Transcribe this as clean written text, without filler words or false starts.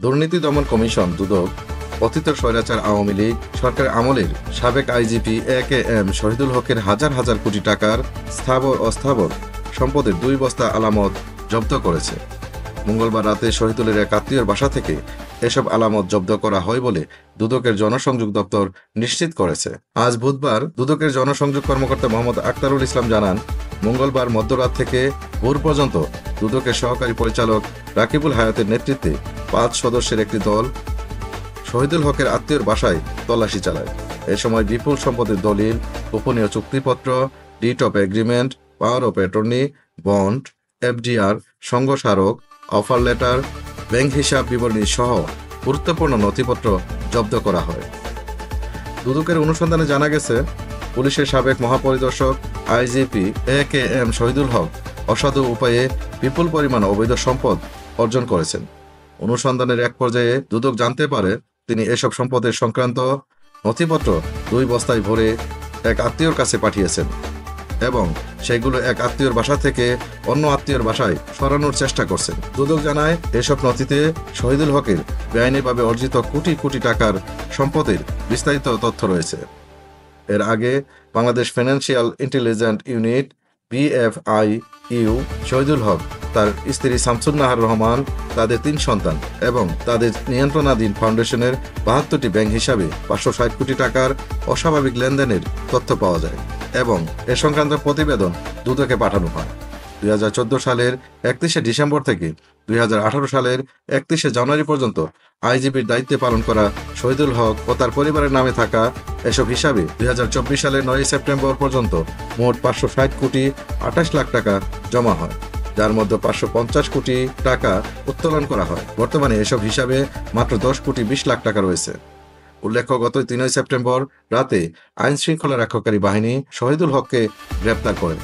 দুর্নীতি দমন কমিশন দুদক অতীত স্বৈরাচার আওয়ামী লীগ সরকার আমলের সাবেক আইজিপি AKM শহীদুল হকের হাজার হাজার কোটি টাকার স্থাবর অস্থাবর সম্পদের 2 বস্তা আলামত জব্দ করেছে। মঙ্গলবার রাতে শহীদুলের এক আত্মীয়র বাসা থেকে এসব আলামত জব্দ করা হয় বলে দুদকের জনসংযোগ দপ্তর নিশ্চিত করেছে। আজ বুধবার দুদকের জনসংযোগ কর্মকর্তা মোহাম্মদ আক্তারুল ইসলাম জানান, মঙ্গলবার মধ্যরাত থেকে ভোর পর্যন্ত দুদকের সহকারী পরিচালক রাকিবুল হায়াতের নেতৃত্বে 5 সদস্যের একটি দল শহীদুল হকের আত্মীয়র বাসায় তল্লাশি চালায়। এ সময় বিপুল সম্পদের দলিল, গোপনীয় চুক্তিপত্র, deed of agreement, power of attorney, bond, FDR, সংঘ স্মারক, অফার লেটার, ব্যাংক হিসাব বিবরণী সহ গুরুত্বপূর্ণ নথিপত্র জব্দ করা হয়। দুদকের অনুসন্ধানে জানা গেছে, পুলিশের সাবেক মহাপরিদর্শক আইজিপি AKM শহীদুল হক অসাধু উপায়ে বিপুল পরিমাণ অবৈধ সম্পদ অর্জন করেছেন। অনুসন্ধানের এক পর্যায়ে দুদক জানতে পারে তিনি এসব সম্পদের সংক্রান্ত নথিপত্র 2 বস্তায় ভরে এক আত্মীয়র কাছে পাঠিয়েছেন এবং সেগুলো এক আত্মীয়র বাসা থেকে অন্য আত্মীয়র বাসায় সরানোর চেষ্টা করছেন। দুদক জানায়, এসব নথিতে শহীদুল হকের বেআইনিভাবে অর্জিত কোটি কোটি টাকার সম্পদের বিস্তারিত তথ্য রয়েছে। এর আগে Bangladesh financial intelligence unit BFIU Shahidul Haque, তার স্ত্রী শামসুন নাহার রহমান, তাদের 3 সন্তান এবং তাদের নিয়ন্ত্রণাধীন ফাউন্ডেশনের 72টি ব্যাংক হিসাবে 560 কোটি টাকার অস্বাভাবিক লেনদেনের তথ্য পাওয়া যায় এবং এ সংক্রান্ত প্রতিবেদন দুদকে পাঠানো হয়। 2014 সালের 31শে ডিসেম্বর থেকে 2018 সালের 31শে জানুয়ারি পর্যন্ত আইজিপির দায়িত্বে পালন করা শহীদুল হক ও তার পরিবারের নামে থাকা এসব হিসাবে 2024 সালের 9 সেপ্টেম্বর পর্যন্ত মোট 560 কোটি 28 লাখ টাকা জমা হয়, যার মধ্যে 550 কোটি টাকা উত্তোলন করা হয়। বর্তমানে এসব হিসাবে মাত্র 10 কোটি 20 লাখ টাকা রয়েছে। উল্লেখ্য, গত 3 সেপ্টেম্বর রাতে আইন শৃঙ্খলা রক্ষাকারী বাহিনী শহীদুল হককে গ্রেপ্তার করে।